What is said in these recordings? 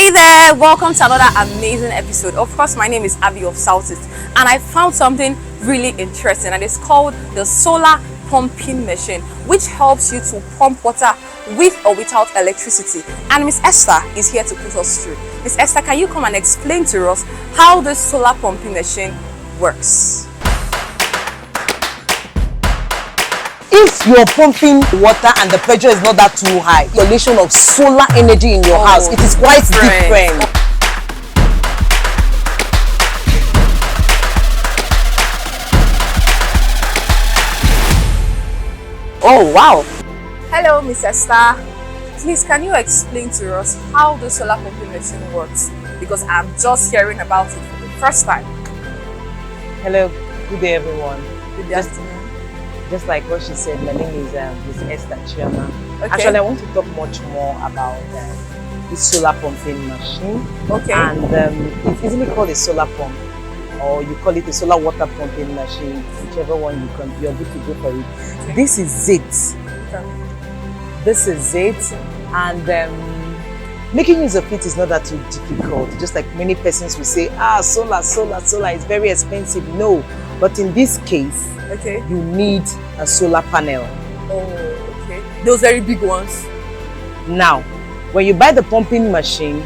Hey there, welcome to another amazing episode. Of course, my name is Abby of Southeast, and I found something really interesting, and it's called the solar pumping machine, which helps you to pump water with or without electricity. And Miss Esther is here to put us through. Miss Esther, can you come and explain to us how the solar pumping machine works? If you're pumping water and the pressure is not that too high, the installation of solar energy in your house, it is quite different. Oh wow! Hello, Miss Esther. Please, can you explain to us how the solar pumping machine works? Because I'm just hearing about it for the first time. Hello, good day everyone. Good afternoon. Just like what she said, my name is Miss Esther Chioma. Okay. Actually, I want to talk much more about this solar pumping machine. Okay. And it's easily called a solar pump, or you call it a solar water pumping machine, whichever one you're good to go for it. Okay. This is it. Okay. This is it, and making use of it is not that too difficult. Just like many persons will say, solar is very expensive. No, but in this case, okay, you need a solar panel. Oh, okay. Those very big ones. Now, when you buy the pumping machine,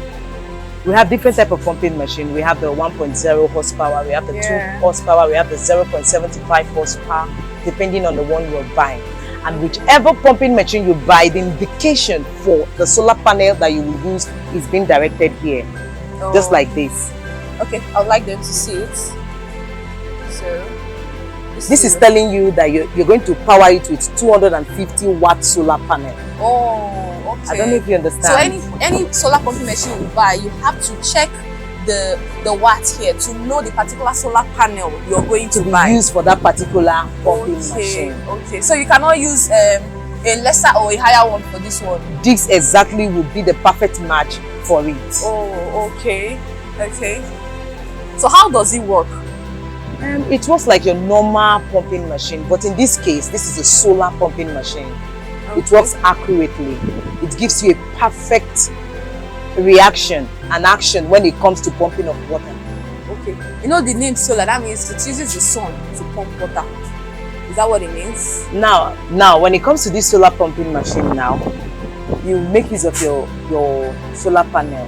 we have different type of pumping machine. We have the 1.0 horsepower, we have the 2 horsepower, we have the 0.75 horsepower, depending on the one you're buying. And whichever pumping machine you buy, the indication for the solar panel that you will use is being directed here. Oh. Just like this. Okay, I would like them to see it. So, this is telling you that you're going to power it with 250 watt solar panel. Oh, okay. I don't know if you understand. So any solar pumping machine you buy, you have to check the watts here to know the particular solar panel you're going to buy. Use for that particular pumping machine. Okay, so you cannot use a lesser or a higher one for this one. This exactly would be the perfect match for it. Oh, okay. Okay. So how does it work? It works like your normal pumping machine, but in this case, this is a solar pumping machine. Okay. It works accurately. It gives you a perfect reaction and action when it comes to pumping of water. Okay. You know the name solar, that means it uses the sun to pump water. Is that what it means? Now, when it comes to this solar pumping machine now, you make use of your solar panel.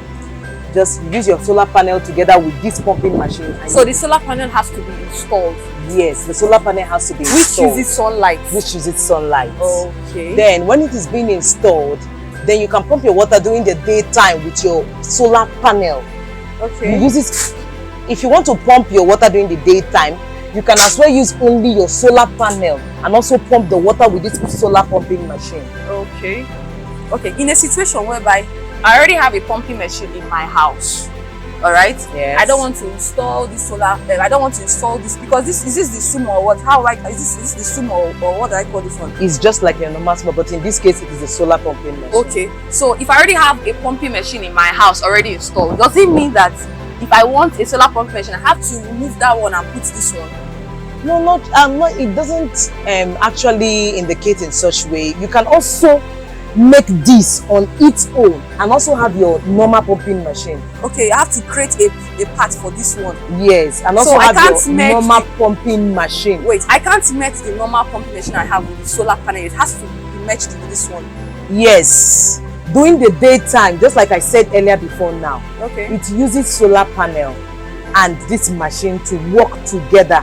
Just use your solar panel together with this pumping machine. So the solar panel has to be installed? Yes, the solar panel has to be installed. Which uses sunlight? Which uses sunlight. Okay. Then when it is being installed, then you can pump your water during the daytime with your solar panel. Okay. You use it. If you want to pump your water during the daytime, you can as well use only your solar panel and also pump the water with this solar pumping machine. Okay. Okay, in a situation whereby I already have a pumping machine in my house, all right? Yes. I don't want to install this solar. I don't want to install this because is this the sumo or what? Is this the sumo or what do I call this one? It's just like a normal sumo, but in this case, it is a solar pumping machine. Okay, so if I already have a pumping machine in my house already installed, does it mean that if I want a solar pumping machine, I have to remove that one and put this one? No, not. It doesn't actually indicate in such way. You can also make this on its own and also have your normal pumping machine. Okay, you have to create a part for this one. Yes, and also have your normal pumping machine. Wait, I can't match the normal pumping machine I have with the solar panel. It has to be matched with this one. Yes, during the daytime, just like I said earlier before now. Okay. It uses solar panel and this machine to work together.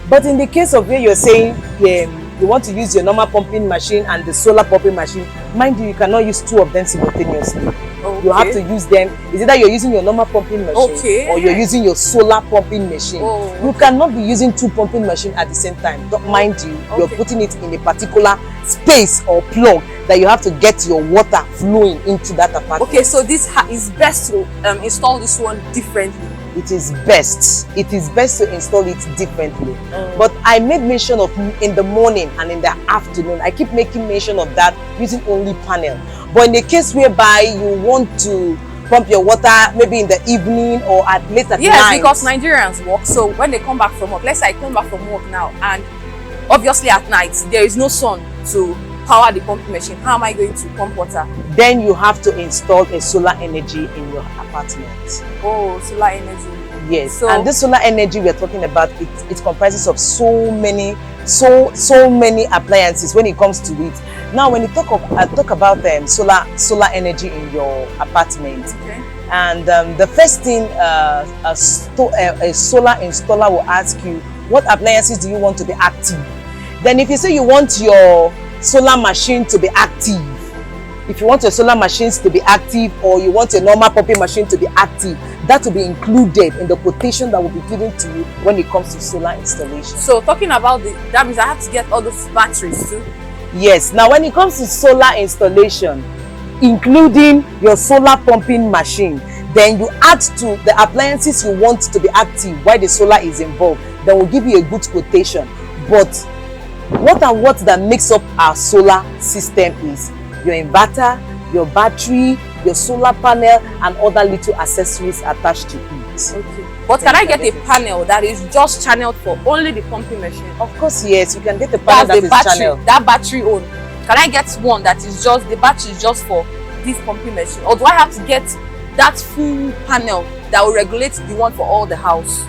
But in the case of where you're saying you want to use your normal pumping machine and the solar pumping machine, mind you cannot use two of them simultaneously. Okay. You have to use them. Is it that you're using your normal pumping machine or you're using your solar pumping machine? You cannot be using two pumping machines at the same time. Don't mind you, you're putting it in a particular space or plug that you have to get your water flowing into that apartment. Okay, so this is best to install this one differently. It is best. It is best to install it differently. But I made mention of in the morning and in the afternoon. I keep making mention of that using only panel. But in the case whereby you want to pump your water maybe in the evening or late at night. Yes, because Nigerians work. So when they come back from work, let's say I come back from work now and obviously at night there is no sun to power the pumping machine, how am I going to pump water? Then you have to install a solar energy in your apartment. Oh, solar energy. Yes, so, and this solar energy we're talking about, it comprises of so many appliances when it comes to it. Now, when you talk about solar energy in your apartment, okay. And the first thing a solar installer will ask you, what appliances do you want to be active? Then if you say you want your solar machine to be active, if you want your solar machines to be active, or you want a normal pumping machine to be active, that will be included in the quotation that will be given to you when it comes to solar installation. So talking about that means I have to get all those batteries too? Yes. Now when it comes to solar installation, including your solar pumping machine, then you add to the appliances you want to be active while the solar is involved, then we'll give you a good quotation. But what that makes up our solar system is your inverter, your battery, your solar panel, and other little accessories attached to it. Okay. But can I get a panel that is just channeled for only the pumping machine? Of course, yes. You can get a panel that is channeled. That battery own. Can I get one that is just, the battery is just for this pumping machine? Or do I have to get that full panel that will regulate the one for all the house?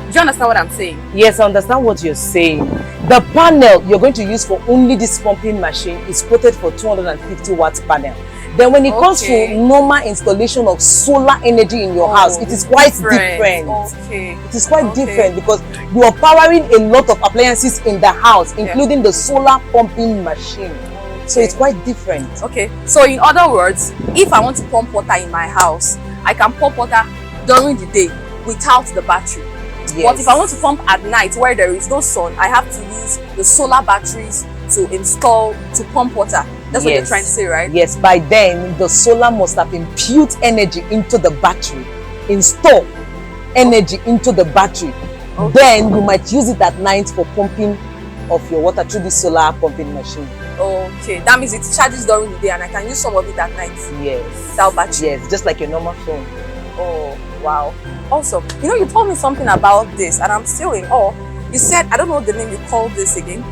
Do you understand what I'm saying? Yes, I understand what you're saying. The panel you're going to use for only this pumping machine is quoted for 250 watts panel. Then when it comes to normal installation of solar energy in your house, it is quite different. Okay. It is quite different because you are powering a lot of appliances in the house, including the solar pumping machine. So it's quite different. Okay. So in other words, if I want to pump water in my house, I can pump water during the day without the battery. Yes. But if I want to pump at night where there is no sun, I have to use the solar batteries to install to pump water. That's what you're trying to say, right? Yes. By then, the solar must have impute energy into the battery, install energy into the battery. Okay. Then you might use it at night for pumping of your water through the solar pumping machine. Okay, that means it charges during the day and I can use some of it at night. Yes. Without battery. Yes, just like your normal phone. Oh, wow. Awesome. You know, you told me something about this and I'm still in awe. You said, I don't know the name you called this again.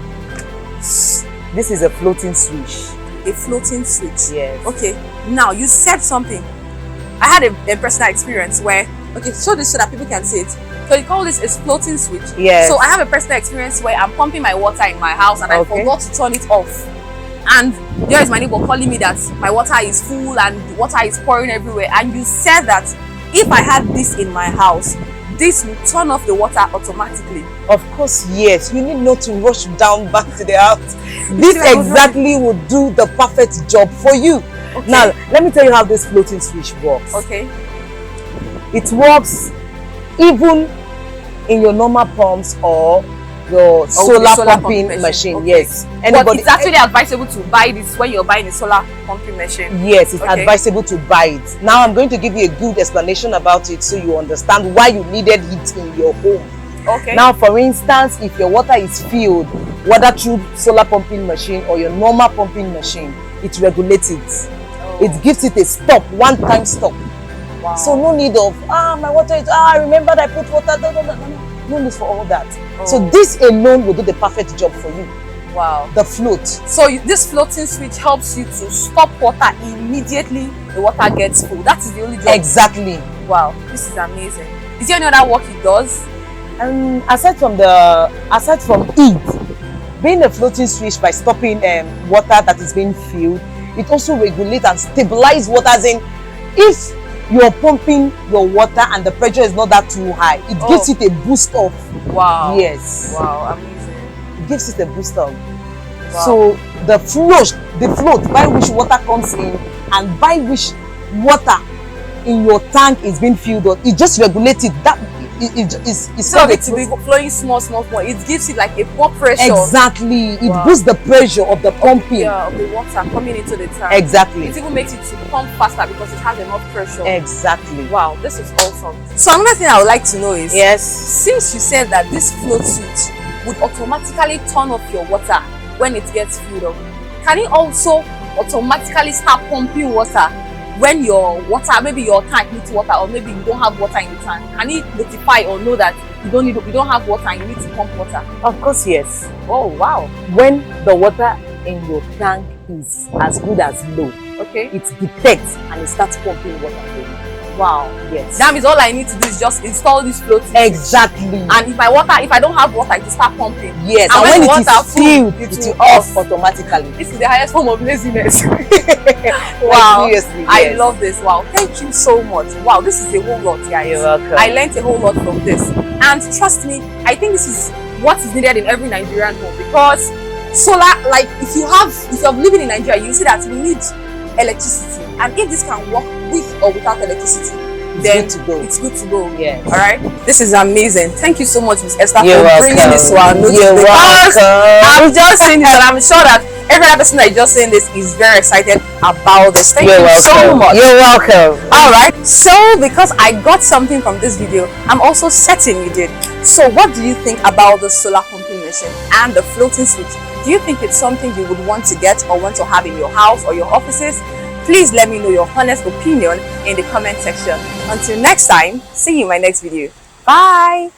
This is a floating switch. A floating switch? Yes. Okay, now you said something. I had a personal experience where, okay, show this so that people can see it. So you call this a floating switch? Yes. So I have a personal experience where I'm pumping my water in my house and I forgot to turn it off. And there is my neighbor calling me that my water is full and the water is pouring everywhere. And you said that if I had this in my house, this will turn off the water automatically. Of course, yes. You need not to rush down back to the house. This exactly will do the perfect job for you. Okay. Now, let me tell you how this floating switch works. Okay. It works even in your normal pumps or your solar pumping machine. Okay. Yes. But it's actually advisable to buy this when you're buying a solar pumping machine. Yes, it's advisable to buy it. Now I'm going to give you a good explanation about it so you understand why you needed it in your home. Okay. Now, for instance, if your water is filled, whether through solar pumping machine or your normal pumping machine, it regulates it. It gives it a stop, one-time stop. Wow. So no need of, my water is, I remembered I put water, no need for all that. So this alone will do the perfect job for you. Wow. The float. So this floating switch helps you to stop water immediately the water gets full. That is the only job. Exactly. Wow, this is amazing. Is there any other work it does? Aside from it being a floating switch by stopping water that is being filled, it also regulates and stabilizes water. As in, if you're pumping your water and the pressure is not that too high, it gives it a boost of. Wow. Yes. Wow, amazing. It gives it a boost of. Wow. So the float by which water comes in and by which water in your tank is being filled up, it just regulates it. That it's so it to be flowing small. It gives it like a more pressure. Exactly. It boosts the pressure of the pumping. Of the water coming into the tank. Exactly. It even makes it to pump faster because it has enough pressure. Exactly. Wow, this is awesome. So another thing I would like to know is, since you said that this float switch would automatically turn off your water when it gets filled up, can it also automatically start pumping water when your water, maybe your tank needs water, or maybe you don't have water in the tank? Can it notify or know that you don't have water and you need to pump water? Of course, yes. Oh wow. When the water in your tank is as good as low, Okay. it detects and it starts pumping water for you. Wow. Yes. That means all I need to do is just install this float. Exactly. And if I don't have water, it will start pumping. Yes. And when the it water is filled, it it will will off automatically. This is the highest form of laziness. Like, Wow. seriously, I yes. love this. Wow. Thank you so much. Wow. This is a whole lot, guys. You're welcome. I learned a whole lot from this. And trust me, I think this is what is needed in every Nigerian home, because solar, like if you're living in Nigeria, you see that we need electricity. And if this can work with or without electricity, then it's good to go. Yes. All right. This is amazing. Thank you so much, Miss Esther, You're for welcome. bringing this to our notice. You're Because welcome. I'm just saying this, and I'm sure that every other person that is just saying this is very excited about this. Thank You're you welcome. so much. You're welcome. All right. So because I got something from this video, I'm also certain you did. So what do you think about the solar pumping machine and the floating switch? Do you think it's something you would want to get or want to have in your house or your offices? Please let me know your honest opinion in the comment section. Until next time, see you in my next video. Bye.